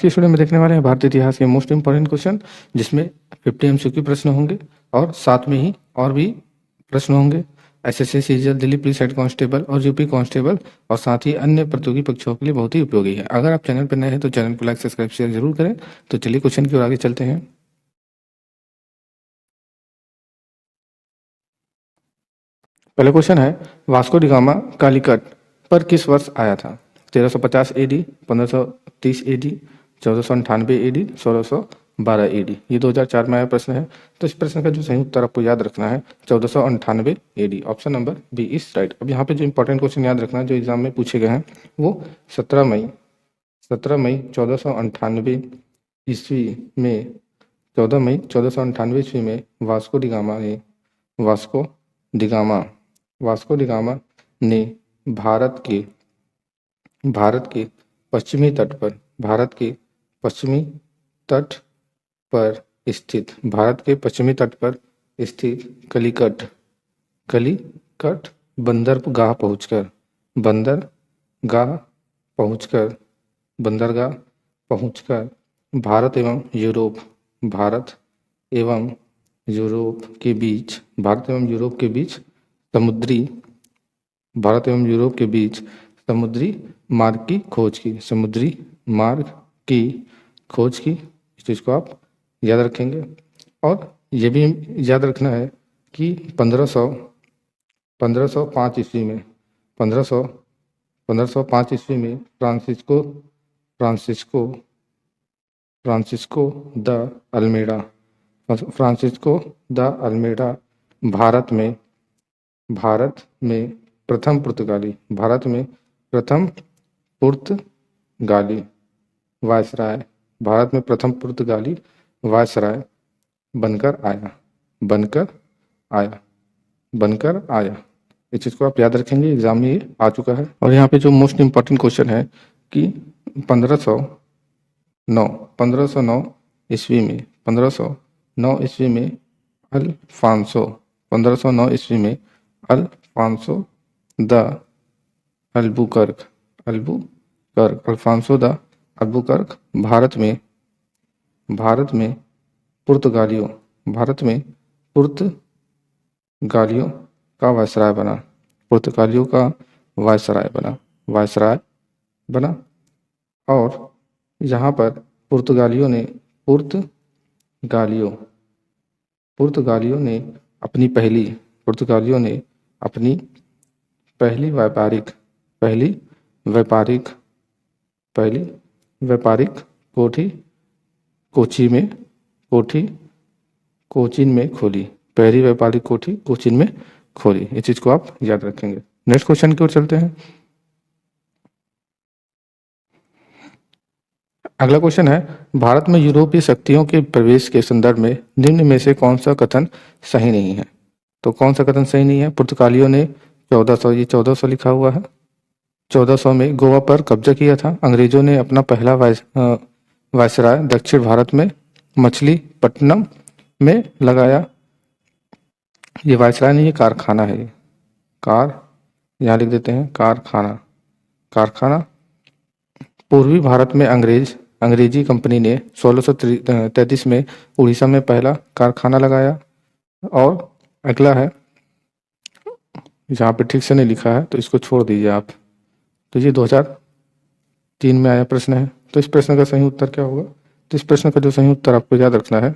की स्टूडियो में देखने वाले हैं भारतीय इतिहास के मोस्ट इंपॉर्टेंट क्वेश्चन, जिसमें 50 एमसीक्यू प्रश्न होंगे और साथ में ही और भी प्रश्न होंगे SSC, CGL, Delhi police head constable और यूपी कांस्टेबल और साथ ही अन्य प्रतियोगी परीक्षाओं के लिए बहुत ही उपयोगी है। अगर आप चैनल पर नए हैं तो चैनल को लाइक, सब्सक्राइब, शेयर जरूर करें। तो चलिए क्वेश्चन की ओर आगे चलते हैं। पहला क्वेश्चन है, वास्को डी गामा कालीकट पर किस वर्ष आया था? 1350 एडी, 1530 एडी, 1498 एडी, 1612 एडी। ये 2004 में आया प्रश्न है। तो इस प्रश्न का जो सही उत्तर आपको याद रखना है 1498 AD. Option number B is right. अब यहाँ पे जो इंपॉर्टेंट क्वेश्चन याद रखना है जो एग्जाम में पूछे गए हैं वो 17 मई 1498 ईस्वी में 14 मई 1498 ईस्वी में वास्को डी गामा ने भारत के पश्चिमी तट पर स्थित कलिकट बंदरगाह पहुंचकर भारत एवं यूरोप के बीच समुद्री मार्ग की खोज की। इस चीज़ को आप याद रखेंगे। और ये भी याद रखना है कि 1505 ईस्वी में फ्रांसिस्को द अल्मेडा भारत में प्रथम पुर्तगाली वायसराय बनकर आया। इस चीज़ को आप याद रखेंगे, एग्जाम में ये आ चुका है। और यहाँ पे जो मोस्ट इम्पॉर्टेंट क्वेश्चन है कि 1509 ईस्वी में अल्फांसो द अल्बुकर्क भारत में पुर्तगालियों का वायसराय बना। और यहाँ पर पुर्तगालियों ने अपनी पहली व्यापारिक कोठी कोचीन में खोली। इस चीज को आप याद रखेंगे। नेक्स्ट क्वेश्चन की ओर चलते हैं। अगला क्वेश्चन है, भारत में यूरोपीय शक्तियों के प्रवेश के संदर्भ में निम्न में से कौन सा कथन सही नहीं है? तो कौन सा कथन सही नहीं है? पुर्तगालियों ने 1400 लिखा हुआ है, 1400 में गोवा पर कब्जा किया था। अंग्रेजों ने अपना पहला वायसराय दक्षिण भारत में मछलीपट्टनम में लगाया। ये वायसराय नहीं, ये कारखाना है। यहाँ लिख देते हैं कारखाना। पूर्वी भारत में अंग्रेजी कंपनी ने 1633 में उड़ीसा में पहला कारखाना लगाया। और अगला है, यहाँ पे ठीक से नहीं लिखा है तो इसको छोड़ दीजिए आप। तो ये 2003 में आया प्रश्न है। तो इस प्रश्न का सही उत्तर क्या होगा? तो इस प्रश्न का जो सही उत्तर आपको याद रखना है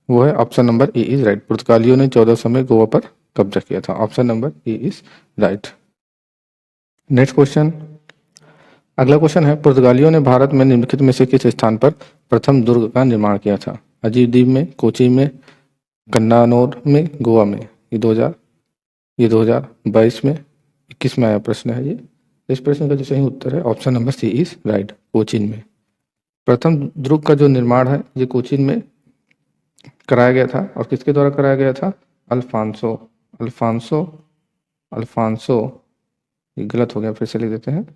वो है option number A is right. पुर्तगालियों ने 1400 में गोवा पर कब्जा किया था। Option number A is right. Next question, अगला क्वेश्चन है, पुर्तगालियों ने भारत में निम्नलिखित में से किस स्थान पर प्रथम दुर्ग का निर्माण किया था? अजीब द्वीप में, कोची में, कन्नानौर में, गोवा में। ये 2022 में 21 में आया प्रश्न है ये। इस प्रश्न का जो सही उत्तर है option number C is right, Cochin में। प्रथम दुर्ग का जो निर्माण है ये कोचीन में कराया गया था। और किसके द्वारा कराया गया था? अल्फांसो, ये गलत हो गया, फिर से लिख देते हैं,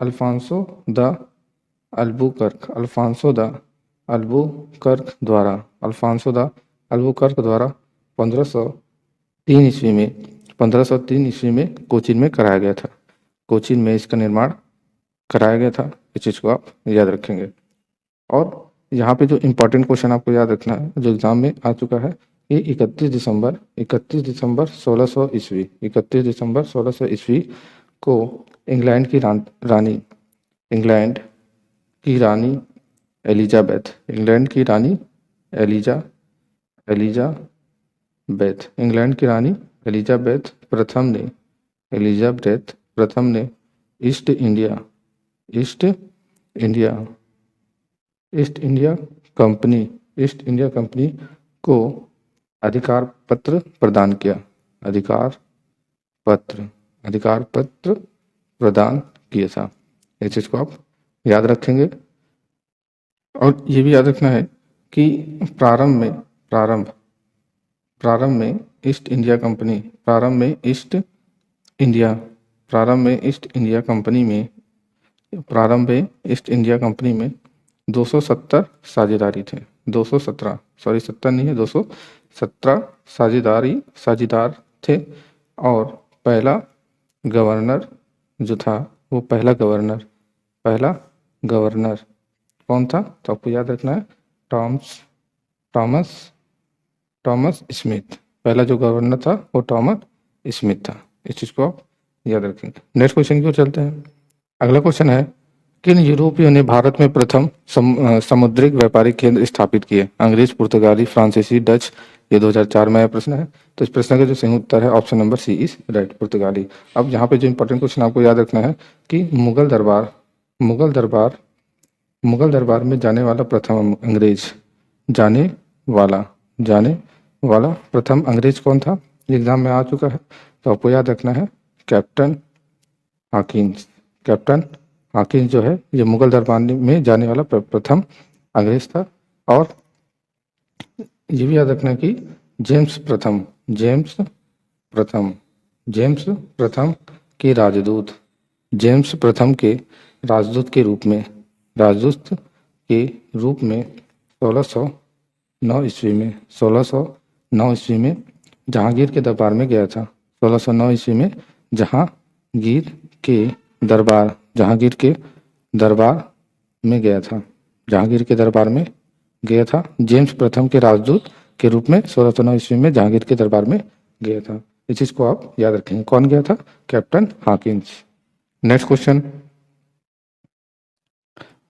अल्फांसो द अल्बुकर्क द्वारा 1503 ईस्वी में कोचीन में कराया गया था। कोचीन में इसका निर्माण कराया गया था। इस चीज़ को आप याद रखेंगे। और यहाँ पे जो इम्पोर्टेंट क्वेश्चन आपको याद रखना है जो एग्जाम में आ चुका है, ये 31 दिसंबर 1600 ईस्वी, 31 दिसंबर 1600 ईस्वी को इंग्लैंड की रानी, इंग्लैंड की रानी एलिजाबेथ, इंग्लैंड की रानी एलिजाबेथ, इंग्लैंड की रानी एलिजाबेथ प्रथम ने east India east India east India company को अधिकार पत्र प्रदान किया, अधिकार पत्र प्रदान किया था। इस चीज़ को आप याद रखेंगे। और ये भी याद रखना है कि प्रारंभ में ईस्ट इंडिया कंपनी प्रारंभ में ईस्ट इंडिया कंपनी में 270 साझेदारी थे, 217 सॉरी 70 नहीं है 217 साझेदार थे। और पहला गवर्नर जो था वो पहला गवर्नर कौन था? तो आपको याद रखना है टॉमस स्मिथ। पहला जो गवर्नर था वो टॉमस स्मिथ था। इस चीज़ को आप याद रखेंगे। नेक्स्ट क्वेश्चन की ओर चलते हैं। अगला क्वेश्चन है, किन यूरोपियों ने भारत में प्रथम समुद्रिक व्यापारिक केंद्र स्थापित किए? अंग्रेज, पुर्तगाली, फ्रांसीसी, डच। ये 2004 में आया प्रश्न है। तो इस प्रश्न का जो सही उत्तर है option number C is right, पुर्तगाली। अब यहाँ पे जो इंपॉर्टेंट क्वेश्चन आपको याद रखना है कि मुगल दरबार में जाने वाला प्रथम अंग्रेज प्रथम अंग्रेज कौन था? एग्जाम में आ चुका है। तो आपको याद रखना है कैप्टन हाकिंस जो है ये मुगल दरबार में जाने वाला प्रथम अंग्रेज था। और ये भी याद रखना है कि जेम्स प्रथम के राजदूत के रूप में 1609 ईस्वी में जहांगीर के दरबार में गया था। 1609 ईस्वी में जहांगीर के दरबार में गया था। जेम्स प्रथम के राजदूत के रूप में 1609 ईस्वी में जहांगीर के दरबार में गया था। इस चीज को आप याद रखेंगे। कौन गया था? Captain Hawkins. नेक्स्ट क्वेश्चन,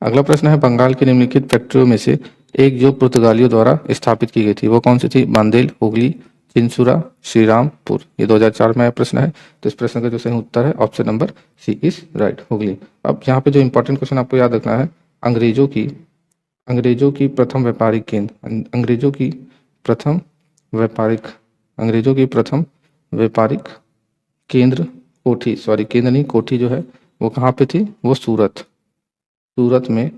अगला प्रश्न है, बंगाल की निम्नलिखित फैक्ट्रियों में से एक जो पुर्तगालियों द्वारा स्थापित की गई थी वो कौन सी थी? बांदेल, हुगली, चिंसुरा, श्रीरामपुर। ये 2004 में आया प्रश्न है। तो इस प्रश्न का जो सही उत्तर है option number C is right, Hooghly. अब यहाँ पे जो इंपॉर्टेंट क्वेश्चन आपको याद रखना है, अंग्रेजों की प्रथम व्यापारिक केंद्र, अंग्रेजों की प्रथम व्यापारिक केंद्र कोठी जो है वो कहाँ पे थी? वो सूरत में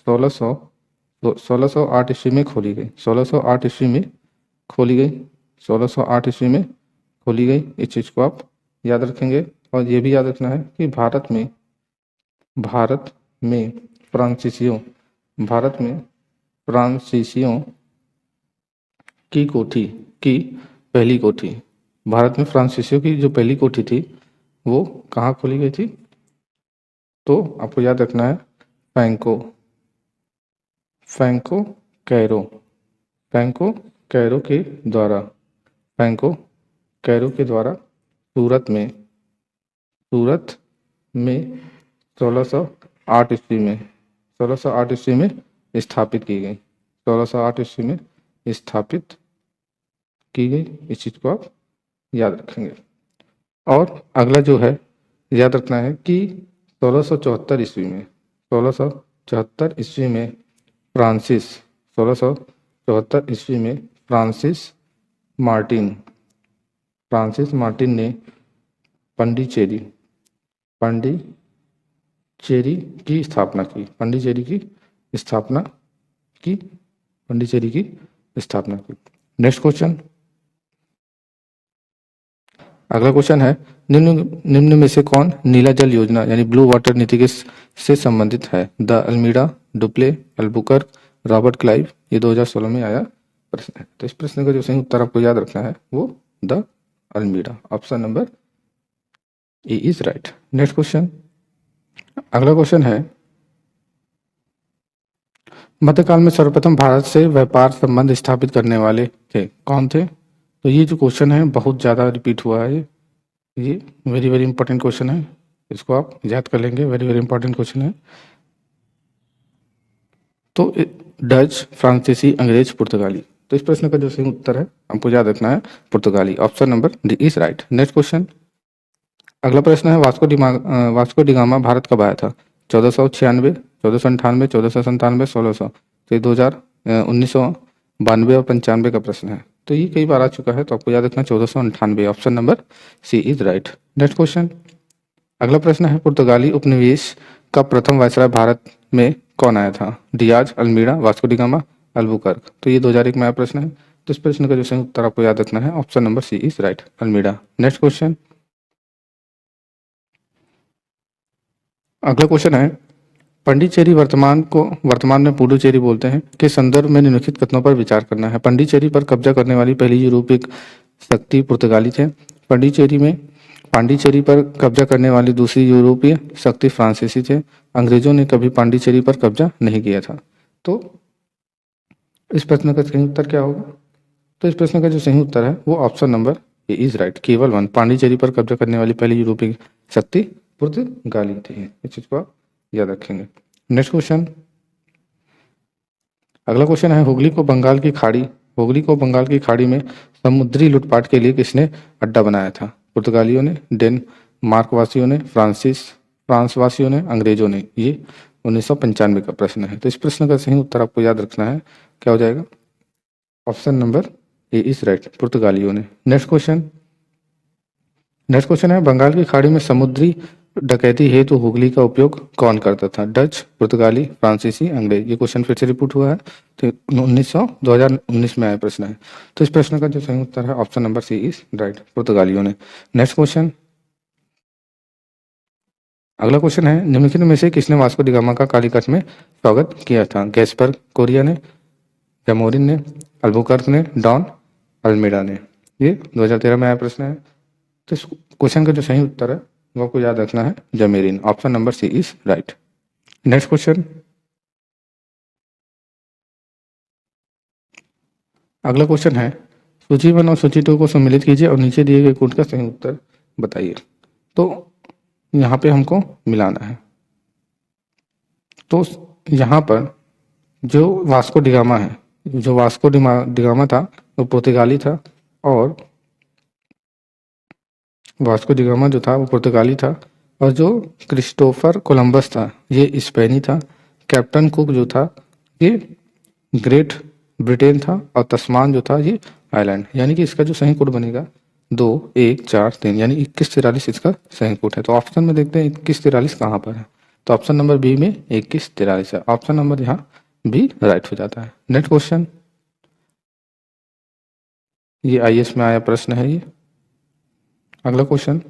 1608 ईस्वी में खोली गई। 1608 ईस्वी में खोली गई। इस चीज को आप याद रखेंगे। और ये भी याद रखना है कि भारत में फ्रांसीसियों की पहली कोठी, भारत में फ्रांसीसियों की जो पहली कोठी थी वो कहाँ खोली गई थी? तो आपको याद रखना है फ्रैंको कैरो के द्वारा सूरत में 1608 ईस्वी में स्थापित की गई। 1608 ईस्वी में स्थापित की गई। इस चीज को आप याद रखेंगे। और अगला जो है याद रखना है कि 1674 ईस्वी में फ्रांसिस मार्टिन ने पांडिचेरी की स्थापना की। नेक्स्ट क्वेश्चन, अगला क्वेश्चन है, निम्न में से कौन नीला जल योजना यानी ब्लू वाटर नीति से संबंधित है? De Almeida, Dupleix, Albuquerque, Robert Clive. ये 2016 में आया प्रश्न है। तो इस प्रश्न का जो सही उत्तर आपको याद रखना है वो de Almeida, option number A is right. Next question, अगला क्वेश्चन है, मध्यकाल में सर्वप्रथम भारत से व्यापार संबंध स्थापित करने वाले थे, कौन थे? तो ये जो क्वेश्चन है बहुत ज़्यादा रिपीट हुआ है, ये वेरी वेरी इंपॉर्टेंट क्वेश्चन है, इसको आप याद कर लेंगे, वेरी वेरी इंपॉर्टेंट क्वेश्चन है। तो डच, फ्रांसीसी, अंग्रेज, पुर्तगाली। तो इस प्रश्न का जो सही उत्तर है हमको याद रखना है पुर्तगाली। Option number D is right. Next question, अगला प्रश्न है, वास्को डी गामा भारत कब आया था? 1496, 1498, 1497, 1600। तो ये 1992 और 95 का प्रश्न है। तो ये कई बार आ चुका है, तो आपको याद रखना 1498। Option number C is right. Next question, अगला प्रश्न है, पुर्तगाली उपनिवेश का प्रथम वायसराय भारत में कौन आया था? Dias, Almeida, Vasco de Gama, Albuquerque. तो ये 2001 में आया प्रश्न है। तो इस प्रश्न का जो सही उत्तर आपको याद रखना है, option number C is right, Almeida. Next question, अगला क्वेश्चन है, पंडिचेरी वर्तमान में पुडुचेरी बोलते हैं के संदर्भ में निम्नलिखित कथनों पर विचार करना है। पंडिचेरी पर कब्जा करने वाली पहली यूरोपीय शक्ति पुर्तगाली थे। पांडिचेरी पर कब्जा करने वाली दूसरी यूरोपीय शक्ति फ्रांसीसी थे। अंग्रेजों ने कभी पांडिचेरी पर कब्जा नहीं किया था। तो इस प्रश्न का सही उत्तर क्या होगा? तो इस प्रश्न का जो सही उत्तर है वो option number A is right, केवल वन। पांडिचेरी पर कब्जा करने वाली पहली यूरोपीय शक्ति पुर्तगाली थी। इस चीज को आप याद रखेंगे। नेक्स्ट क्वेश्चन, अगला क्वेश्चन है, हुगली को बंगाल की खाड़ी में समुद्री लूटपाट के लिए किसने अड्डा बनाया था? पुर्तगालियों ने, डेनमार्क वासियों ने, फ्रांस वासियों ने, अंग्रेजों ने। ये 1995 का प्रश्न है। तो इस प्रश्न का सही उत्तर आपको याद रखना है, क्या हो जाएगा? Option number A is right, पुर्तगालियों ने। नेक्स्ट क्वेश्चन है, बंगाल की खाड़ी में समुद्री डकैती हेतु हुगली का उपयोग कौन करता था? डच, पुर्तगाली, फ्रांसीसी, अंग्रेज। ये क्वेश्चन फिर से रिपीट हुआ है, तो 2019 में आया प्रश्न है। तो इस प्रश्न का जो सही उत्तर है, option number C is right, पुर्तगालियों ने। नेक्स्ट क्वेश्चन, अगला क्वेश्चन है, निम्नलिखित में से किसने वास्को डी गामा का कालीकट में स्वागत किया था? गैस्पर कोरिया ने, जमोरिन ने, अल्बुकर्क ने, डॉन अल्मीडा ने। ये 2013 में आया प्रश्न है। तो इस क्वेश्चन का जो सही उत्तर है वो आपको याद रखना है, Zamorin. Option number C is right. Next question, अगला क्वेश्चन है, सूची 1 और सूची 2 को सम्मिलित कीजिए और नीचे दिए गए कोड का सही उत्तर बताइए। तो यहाँ पे हमको मिलाना है। तो यहाँ पर जो वास्को डी गामा है, जो वास्को डी गामा था वो पुर्तगाली था, और वास्को डी गामा जो था वो पुर्तगाली था, और जो क्रिस्टोफर कोलंबस था ये स्पेनी था। कैप्टन कुक जो था ये ग्रेट ब्रिटेन था, और तस्मान जो था ये आइलैंड। यानी कि इसका जो सही कोड बनेगा 2 1 4 3, यानी 2143 इसका सही कोड है। तो ऑप्शन में देखते हैं 2143 कहाँ पर है। तो ऑप्शन नंबर बी में 2143 है। ऑप्शन नंबर यहाँ बी राइट हो जाता है। नेक्स्ट क्वेश्चन, ये आईएएस में आया प्रश्न है ये। अगला क्वेश्चन,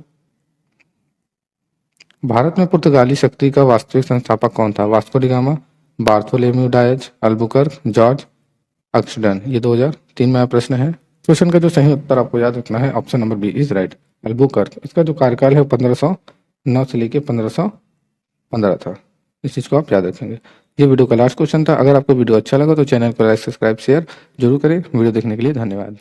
भारत में पुर्तगाली शक्ति का वास्तविक संस्थापक कौन था? Vasco de Gama, Bartholomew Dias, Albuquerque, George Oxenden. ये 2003 में आया प्रश्न है। क्वेश्चन का जो सही उत्तर आपको याद रखना है, option number B is right, Albuquerque. इसका जो कार्यकाल है 1509 से लेकर 1515 था। इस चीज़ को आप याद रखेंगे। ये वीडियो का लास्ट क्वेश्चन था। अगर आपको वीडियो अच्छा लगा तो चैनल को लाइक, सब्सक्राइब, शेयर जरूर करें। वीडियो देखने के लिए धन्यवाद।